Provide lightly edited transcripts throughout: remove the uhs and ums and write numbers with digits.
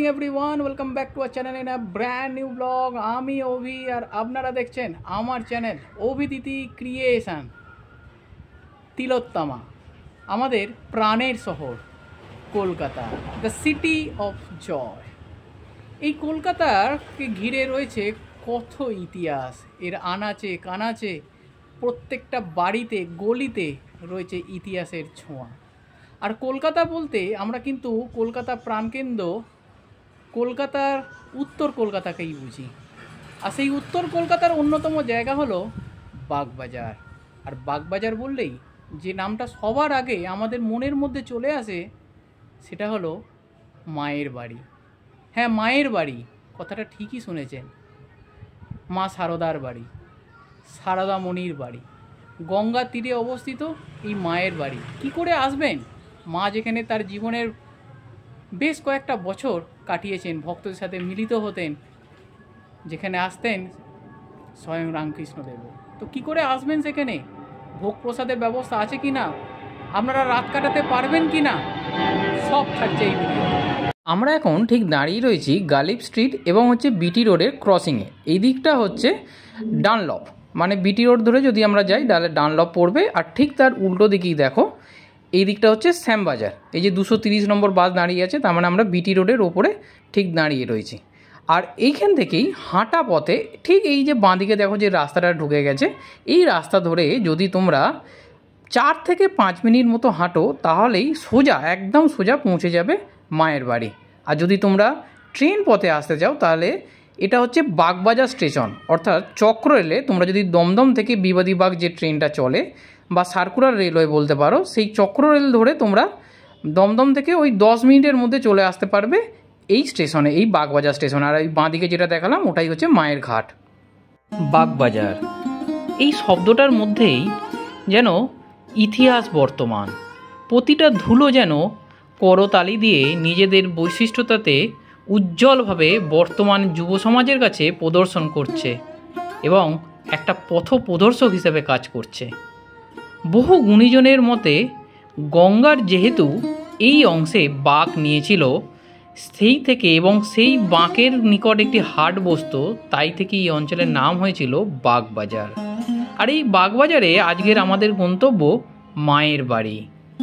Everyone welcome back to our channel in a brand new blog. आमी ओभि और आपनारा देखছেন আমার চ্যানেল অভিদিতি ক্রিয়েশন। তিলোত্তমা আমাদের প্রাণের শহর Kolkata, the city of joy. এই কলকাতাকে ঘিরে রয়েছে কত ইতিহাস। এর আনাচে কানাচে প্রত্যেকটা বাড়িতে গলিতে রয়েছে ইতিহাসের ছোঁয়া। আর কলকাতা বলতে আমরা কিন্তু কলকাতা প্রাণকেন্দ্র কলকাতার উত্তর কলকাতাকেই বুঝি। আর সেই উত্তর কলকাতার অন্যতম জায়গা হলো বাগবাজার। আর বাগবাজার বললেই যে নামটা সবার আগে আমাদের মনের মধ্যে চলে আসে সেটা হলো মায়ের বাড়ি। হ্যাঁ, মায়ের বাড়ি, কথাটা ঠিকই শুনেছেন। মা সারদার বাড়ি, সারদামণির বাড়ি, গঙ্গার তীরে অবস্থিত এই মায়ের বাড়ি। কি করে আসবেন? মা যেখানে তার জীবনের বেশ কয়েকটা বছর কাটিয়েছেন, ভক্তদের সাথে মিলিত হতেন, যেখানে আসতেন স্বয়ং রামকৃষ্ণদেব। তো কি করে আসবেন সেখানে? ভোগ প্রসাদের ব্যবস্থা আছে কি না, আপনারা রাত কাটাতে পারবেন কি না, সব থাকছে এই ভিডিওতে। আমরা এখন ঠিক দাঁড়িয়ে রয়েছি গালিব স্ট্রিট এবং বিটি রোডের ক্রসিংয়ে। এই দিকটা হচ্ছে ডানলপ, মানে বিটি রোড ধরে যদি আমরা যাই তাহলে ডানলপ পড়বে। আর ঠিক তার উল্টো দিকেই দেখো এই দিকটা হচ্ছে শ্যামবাজার। এই যে 230 নম্বর বাস দাঁড়িয়ে আছে, তার মানে আমরা বিটি রোডের ওপরে ঠিক দাঁড়িয়ে রয়েছি। আর এইখান থেকেই হাঁটা পথে ঠিক এই যে বাঁদিকে দেখো যে রাস্তাটা ঢুকে গেছে, এই রাস্তা ধরে যদি তোমরা 4 থেকে 5 মিনিট মতো হাঁটো তাহলেই সোজা, একদম সোজা পৌঁছে যাবে মায়ের বাড়ি। আর যদি তোমরা ট্রেন পথে আসতে চাও তাহলে এটা হচ্ছে বাগবাজার স্টেশন, অর্থাৎ চক্র রেলে তোমরা যদি দমদম থেকে বিবাদীবাগ যে ট্রেনটা চলে বা সার্কুলার রেলওয়ে বলতে পারো, সেই চক্র রেল ধরে তোমরা দমদম থেকে ওই 10 মিনিটের মধ্যে চলে আসতে পারবে এই স্টেশনে, এই বাগবাজার স্টেশন। আর এই বাঁদিকে যেটা দেখালাম ওটাই হচ্ছে মায়ের ঘাট। বাগবাজার এই শব্দটার মধ্যেই যেন ইতিহাস বর্তমান, প্রতিটা ধুলো যেন করতালি দিয়ে নিজেদের বৈশিষ্ট্যতাতে উজ্জ্বলভাবে বর্তমান যুব সমাজের কাছে প্রদর্শন করছে এবং একটা পথ প্রদর্শক হিসেবে কাজ করছে। বহু গুণীজনের মতে গঙ্গার যেহেতু এই অংশে বাঁক নিয়েছিল সেই থেকে, এবং সেই বাঁকের নিকট একটি হাট বসত, তাই থেকে এই অঞ্চলের নাম হয়েছিল বাগবাজার। আর এই বাগবাজারে আজকের আমাদের গন্তব্য মায়ের বাড়ি।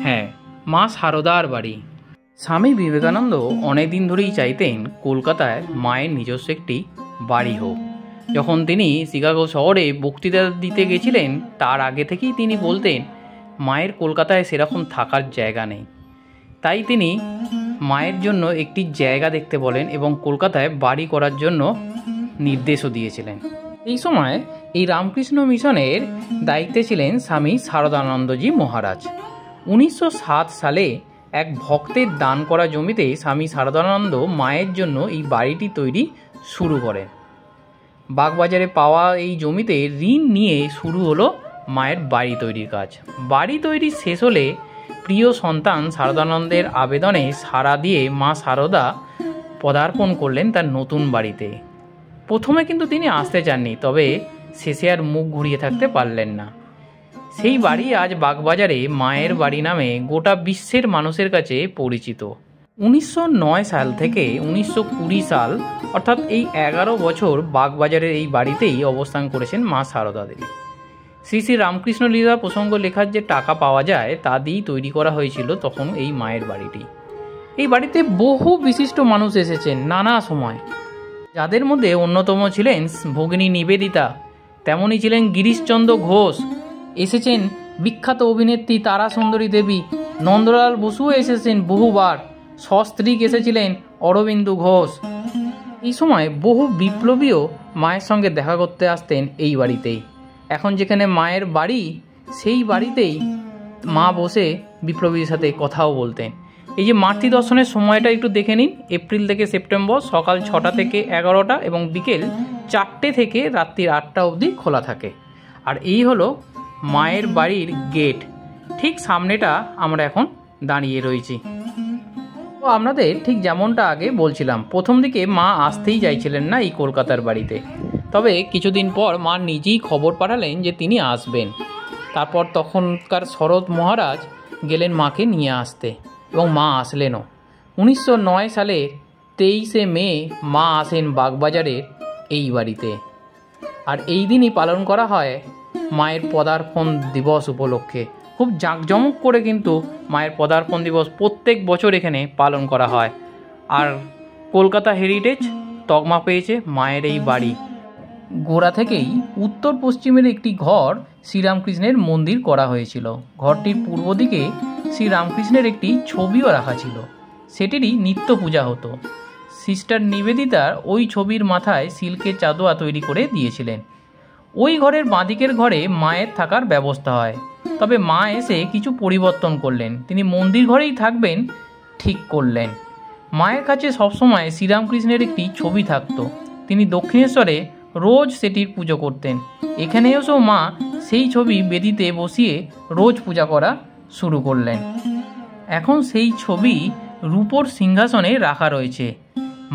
হ্যাঁ, মা সারদার বাড়ি। স্বামী বিবেকানন্দ অনেক দিন ধরেই চাইতেন কলকাতায় মায়ের নিজস্ব একটি বাড়ি হোক। যখন তিনি শিকাগো শহরে বক্তৃতা দিতে গেছিলেন তার আগে থেকেই তিনি বলতেন মায়ের কলকাতায় সেরকম থাকার জায়গা নেই। তাই তিনি মায়ের জন্য একটি জায়গা দেখতে বলেন এবং কলকাতায় বাড়ি করার জন্য নির্দেশও দিয়েছিলেন। এই সময় এই রামকৃষ্ণ মিশনের দায়িত্বে ছিলেন স্বামী শারদানন্দজি মহারাজ। 1907 সালে এক ভক্তের দান করা জমিতে স্বামী শারদানন্দ মায়ের জন্য এই বাড়িটি তৈরি শুরু করেন। বাগবাজারে পাওয়া এই জমিতে ঋণ নিয়ে শুরু হলো মায়ের বাড়ি তৈরির কাজ। বাড়ি তৈরি শেষ হলে প্রিয় সন্তান শারদানন্দের আবেদনে সাড়া দিয়ে মা শারদা পদার্পণ করলেন তার নতুন বাড়িতে। প্রথমে কিন্তু তিনি আসতে চাননি, তবে শেষে আর মুখ ঘুরিয়ে থাকতে পারলেন না। সেই বাড়ি আজ বাগবাজারে মায়ের বাড়ি নামে গোটা বিশ্বের মানুষের কাছে পরিচিত। 1909 সাল থেকে 1920 সাল, অর্থাৎ এই 11 বছর বাগবাজারের এই বাড়িতেই অবস্থান করেছেন মা শারদা দেবী। শ্রী শ্রী রামকৃষ্ণ লীলা প্রসঙ্গ লেখার যে টাকা পাওয়া যায় তা দিয়েই তৈরি করা হয়েছিল তখন এই মায়ের বাড়িটি। এই বাড়িতে বহু বিশিষ্ট মানুষ এসেছেন নানা সময়, যাদের মধ্যে অন্যতম ছিলেন ভগিনী নিবেদিতা, তেমনই ছিলেন গিরিশচন্দ্র ঘোষ, এসেছেন বিখ্যাত অভিনেত্রী তারা সুন্দরী দেবী, নন্দলাল বসুও এসেছেন বহুবার, সস্ত্রীক এসেছিলেন অরবিন্দু ঘোষ। এই সময় বহু বিপ্লবীও মায়ের সঙ্গে দেখা করতে আসতেন এই বাড়িতেই। এখন যেখানে মায়ের বাড়ি, সেই বাড়িতেই মা বসে বিপ্লবীর সাথে কথাও বলতেন। এই যে মাতৃ দর্শনের সময়টা একটু দেখে নিন, এপ্রিল থেকে সেপ্টেম্বর সকাল 6টা থেকে 11টা এবং বিকেল 4টে থেকে রাত্রির 8টা অবধি খোলা থাকে। আর এই হলো মায়ের বাড়ির গেট, ঠিক সামনেটা আমরা এখন দাঁড়িয়ে রয়েছি। তো আপনাদের ঠিক যেমনটা আগে বলছিলাম, প্রথম দিকে মা আসতেই চাইছিলেন না এই কলকাতার বাড়িতে, তবে কিছুদিন পর মা নিজেই খবর পাঠালেন যে তিনি আসবেন। তারপর তখনকার শরৎ মহারাজ গেলেন মাকে নিয়ে আসতে এবং মা আসলেনও। 1909 সালে 23শে মে মা আসেন বাগবাজারের এই বাড়িতে, আর এই দিনই পালন করা হয় মায়ের পদার্পণ দিবস উপলক্ষে। খুব জাঁকজমক করে কিন্তু মায়ের পদার্পণ দিবস প্রত্যেক বছর এখানে পালন করা হয়। আর কলকাতা হেরিটেজ তকমা পেয়েছে মায়ের এই বাড়ি। গোড়া থেকেই উত্তর পশ্চিমের একটি ঘর শ্রীরামকৃষ্ণের মন্দির করা হয়েছিল। ঘরটির পূর্ব দিকে শ্রীরামকৃষ্ণের একটি ছবিও রাখা ছিল, সেটিরই নিত্য পূজা হতো। সিস্টার নিবেদিতার ওই ছবির মাথায় সিল্কের চাদোয়া তৈরি করে দিয়েছিলেন। ওই ঘরের বাঁদিকের ঘরে মায়ের থাকার ব্যবস্থা হয়, তবে মা এসে কিছু পরিবর্তন করলেন, তিনি মন্দির ঘরেই থাকবেন ঠিক করলেন। মায়ের কাছে সবসময় শ্রীরামকৃষ্ণের একটি ছবি থাকতো, তিনি দক্ষিণেশ্বরে রোজ সেটির পুজো করতেন। এখানে এসেও মা সেই ছবি বেদিতে বসিয়ে রোজ পূজা করা শুরু করলেন। এখন সেই ছবি রূপোর সিংহাসনে রাখা রয়েছে।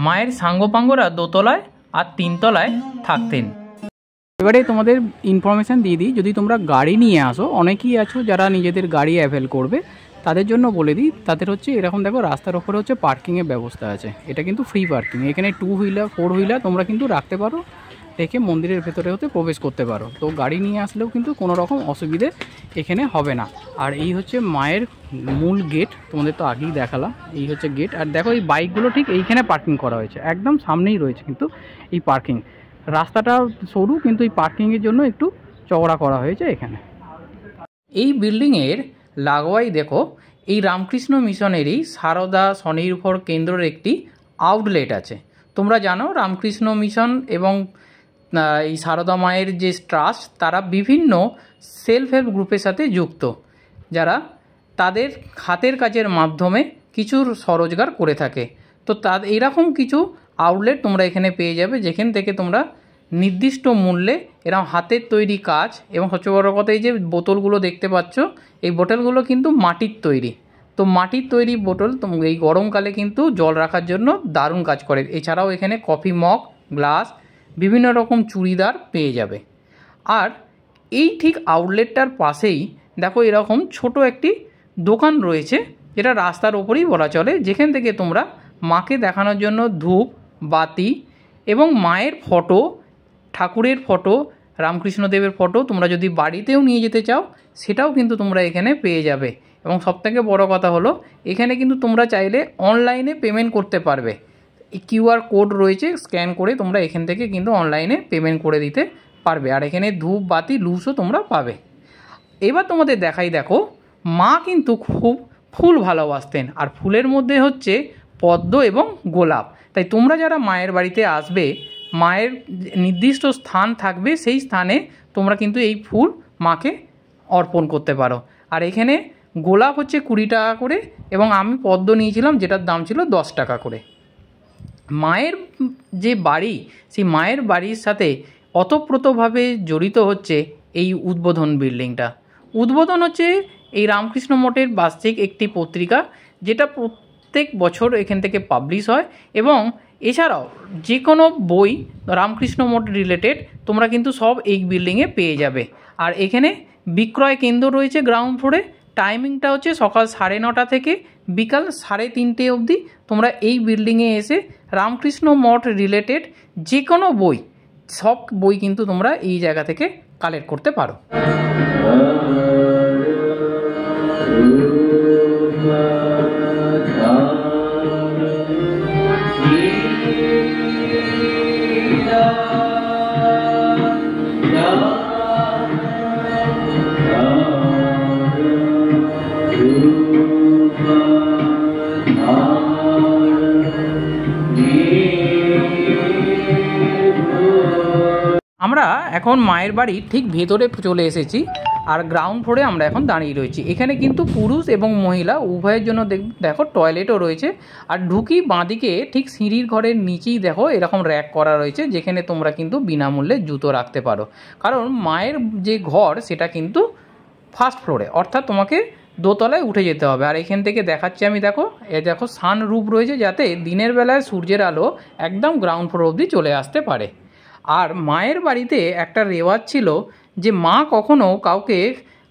মায়ের সাঙ্গপাঙ্গরা দোতলায় আর তিনতলায় থাকতেন। এবারে তোমাদের ইনফরমেশান দিয়ে দিই, যদি তোমরা গাড়ি নিয়ে আসো, অনেকেই আছো যারা নিজেদের গাড়ি অ্যাভেল করবে, তাদের জন্য বলে দিই, তাদের হচ্ছে এরকম দেখো রাস্তার ওপরে হচ্ছে পার্কিংয়ের ব্যবস্থা আছে। এটা কিন্তু ফ্রি পার্কিং, এখানে 2 হুইলার 4 হুইলার তোমরা কিন্তু রাখতে পারো, রেখে মন্দিরের ভেতরে হতে প্রবেশ করতে পারো। তো গাড়ি নিয়ে আসলেও কিন্তু কোনো রকম অসুবিধে এখানে হবে না। আর এই হচ্ছে মায়ের মূল গেট, তোমাদের তো আগেই দেখালাম, এই হচ্ছে গেট। আর দেখো এই বাইকগুলো ঠিক এইখানে পার্কিং করা হয়েছে, একদম সামনেই রয়েছে কিন্তু এই পার্কিং। রাস্তাটা সরু, কিন্তু এই পার্কিংয়ের জন্য একটু চওড়া করা হয়েছে এখানে। এই বিল্ডিংয়ের লাগোয়াই দেখো এই রামকৃষ্ণ মিশনেরই সারদা স্বনির্ভর কেন্দ্রের একটি আউটলেট আছে। তোমরা জানো রামকৃষ্ণ মিশন এবং এই সারদা মায়ের যে ট্রাস্ট, তারা বিভিন্ন সেলফ হেল্প গ্রুপের সাথে যুক্ত, যারা তাদের হাতের কাজের মাধ্যমে কিছু স্বরোজগার করে থাকে। তো এইরকম কিছু আউটলেট তোমরা এখানে পেয়ে যাবে, যেখান থেকে তোমরা নির্দিষ্ট মূল্যে এরকম হাতের তৈরি কাজ, এবং সবচেয়ে বড় কথা এই যে বোতলগুলো দেখতে পাচ্ছ, এই বোতলগুলো কিন্তু মাটির তৈরি। তো মাটির তৈরি বোতল এই গরমকালে কিন্তু জল রাখার জন্য দারুণ কাজ করে। এছাড়াও এখানে কফি মগ, গ্লাস, বিভিন্ন রকম চুড়িদার পেয়ে যাবে। আর এই ঠিক আউটলেটটার পাশেই দেখো এরকম ছোট একটি দোকান রয়েছে, যেটা রাস্তার ওপরেই বলা চলে, যেখান থেকে তোমরা মাকে দেখানোর জন্য ধূপ, বাতি এবং মায়ের ফটো, ঠাকুরের ফটো, রামকৃষ্ণদেবের ফটো তোমরা যদি বাড়িতেও নিয়ে যেতে চাও, সেটাও কিন্তু তোমরা এখানে পেয়ে যাবে। এবং সবথেকে বড় কথা হলো, এখানে কিন্তু তোমরা চাইলে অনলাইনে পেমেন্ট করতে পারবে। কিউআর কোড রয়েছে, স্ক্যান করে তোমরা এখান থেকে কিন্তু অনলাইনে পেমেন্ট করে দিতে পারবে। আর এখানে ধূপ, বাতি, লুজও তোমরা পাবে। এবার তোমাদের দেখাই, দেখো মা কিন্তু খুব ফুল ভালোবাসতেন, আর ফুলের মধ্যে হচ্ছে পদ্ম এবং গোলাপ। তাই তোমরা যারা মায়ের বাড়িতে আসবে, মায়ের নির্দিষ্ট স্থান থাকবে, সেই স্থানে তোমরা কিন্তু এই ফুল মাকে অর্পণ করতে পারো। আর এখানে গোলাপ হচ্ছে 20 টাকা করে, এবং আমি পদ্ম নিয়েছিলাম যেটার দাম ছিল 10 টাকা করে। মায়ের যে বাড়ি, সেই মায়ের বাড়ির সাথে ওতপ্রোতভাবে জড়িত হচ্ছে এই উদ্বোধন বিল্ডিংটা। উদ্বোধন হচ্ছে এই রামকৃষ্ণ মঠের বার্ষিক একটি পত্রিকা, যেটা প্রত্যেক বছর এখান থেকে পাবলিশ হয়। এবং এছাড়াও যে কোনো বই রামকৃষ্ণ মঠ রিলেটেড তোমরা কিন্তু সব এই বিল্ডিংয়ে পেয়ে যাবে। আর এখানে বিক্রয় কেন্দ্র রয়েছে গ্রাউন্ড ফ্লোরে। টাইমিংটা হচ্ছে সকাল 9:30 থেকে বিকাল 3:30 অবধি। তোমরা এই বিল্ডিংয়ে এসে রামকৃষ্ণ মঠ রিলেটেড যে কোনো বই, সব বই কিন্তু তোমরা এই জায়গা থেকে কালেক্ট করতে পারো। আমরা এখন মায়ের বাড়ির ঠিক ভেতরে চলে এসেছি, আর গ্রাউন্ড ফ্লোরে আমরা এখন দাঁড়িয়ে রয়েছি। এখানে কিন্তু পুরুষ এবং মহিলা উভয়ের জন্য দেখো টয়লেটও রয়েছে। আর ঢুকি বাঁদিকে ঠিক সিঁড়ির ঘরের নিচেই দেখো এরকম র্যাক করা রয়েছে, যেখানে তোমরা কিন্তু বিনামূল্যে জুতো রাখতে পারো। কারণ মায়ের যে ঘর সেটা কিন্তু ফার্স্ট ফ্লোরে, অর্থাৎ তোমাকে দোতলায় উঠে যেতে হবে। আর এখান থেকে দেখাচ্ছি আমি, দেখো দেখো সানরুফ রয়েছে, যাতে দিনের বেলায় সূর্যের আলো একদম গ্রাউন্ড ফ্লোর অবধি চলে আসতে পারে। আর মায়ের বাড়িতে একটা রেওয়াজ ছিল যে মা কখনো কাউকে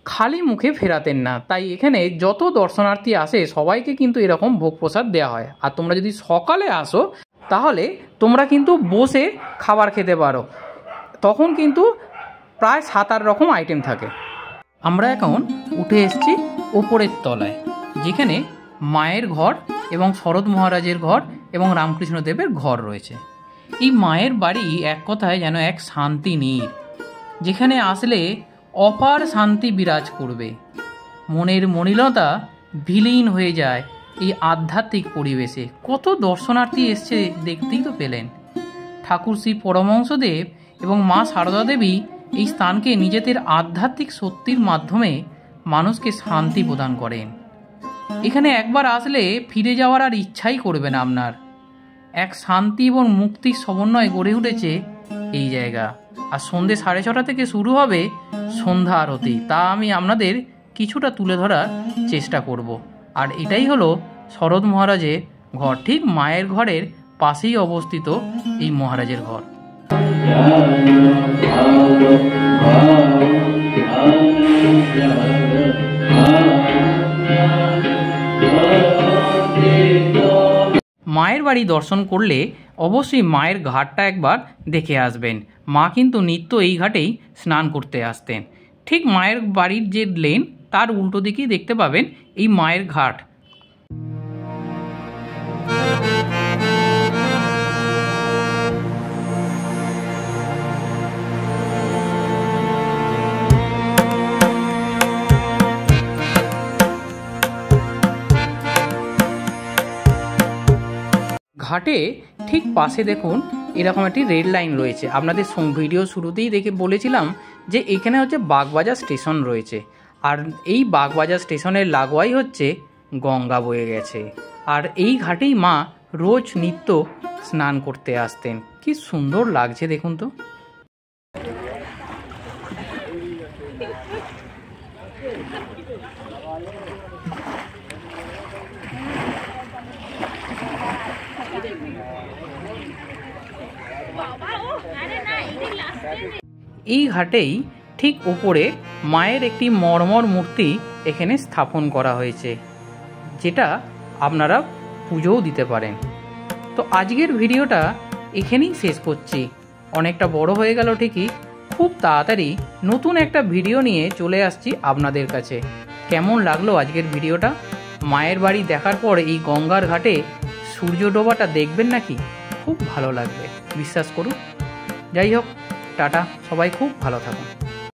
খালি মুখে ফেরাতেন না। তাই এখানে যত দর্শনার্থী আসে সবাইকে কিন্তু এরকম ভোগ প্রসাদ দেওয়া হয়। আর তোমরা যদি সকালে আসো তাহলে তোমরা কিন্তু বসে খাবার খেতে পারো। তখন কিন্তু প্রায় 7-8 রকম আইটেম থাকে। আমরা এখন উঠে এসেছি ওপরের তলায়, যেখানে মায়ের ঘর এবং শরৎ মহারাজের ঘর এবং রামকৃষ্ণদেবের ঘর রয়েছে। এই মায়ের বাড়ি এক কথায় যেন এক শান্তি নীড়, যেখানে আসলে অপার শান্তি বিরাজ করবে। মনের মলিনতা বিলীন হয়ে যায় এই আধ্যাত্মিক পরিবেশে। কত দর্শনার্থী এসছে দেখতেই তো পেলেন। ঠাকুর শ্রী পরমহংসদেব এবং মা সারদা দেবী এই স্থানকে নিজেদের আধ্যাত্মিক শক্তির মাধ্যমে মানুষকে শান্তি প্রদান করেন। এখানে একবার আসলে ফিরে যাওয়ার আর ইচ্ছাই করবে না আপনার। এক শান্তি এবং মুক্তির সমন্বয় গড়ে উঠেছে এই জায়গা। আর সন্ধ্যে 6:30 থেকে শুরু হবে সন্ধ্যা আরতি, তা আমি আপনাদের কিছুটা তুলে ধরার চেষ্টা করব। আর এটাই হলো শরৎ মহারাজের ঘর। ঠিক মায়ের ঘরের পাশেই অবস্থিত এই মহারাজের ঘর। মায়ের বাড়ি দর্শন করলে অবশ্যই মায়ের ঘাটটা একবার দেখে আসবেন। মা কিন্তু নিত্য এই ঘাটেই স্নান করতে আসতেন। ঠিক মায়ের বাড়ির যে লেন তার উল্টো দিকেই দেখতে পাবেন এই মায়ের ঘাট। ঘাটে ঠিক পাশে দেখুন এরকম একটি রেড লাইন রয়েছে। আপনাদের ভিডিও শুরুতেই দেখে বলেছিলাম যে এখানে হচ্ছে বাগবাজার স্টেশন রয়েছে, আর এই বাগবাজার স্টেশনের লাগোয়াই হচ্ছে গঙ্গা বয়ে গেছে। আর এই ঘাটেই মা রোজ নিত্য স্নান করতে আসতেন। কি সুন্দর লাগছে দেখুন তো। এই ঘাটেই ঠিক ওপরে মায়ের একটি মর্মর মূর্তি এখানে স্থাপন করা হয়েছে, যেটা আপনারা পুজোও দিতে পারেন। তো আজকের ভিডিওটা এখানেই শেষ করছি। অনেকটা বড় হয়ে গেল ঠিকই, খুব তাড়াতাড়ি নতুন একটা ভিডিও নিয়ে চলে আসছি আপনাদের কাছে। কেমন লাগলো আজকের ভিডিওটা? মায়ের বাড়ি দেখার পর এই গঙ্গার ঘাটে সূর্য ডোবাটা দেখবেন নাকি? খুব ভালো লাগবে, বিশ্বাস করুন। যাই হোক, টাটা, সবাই খুব ভালো থাকুন।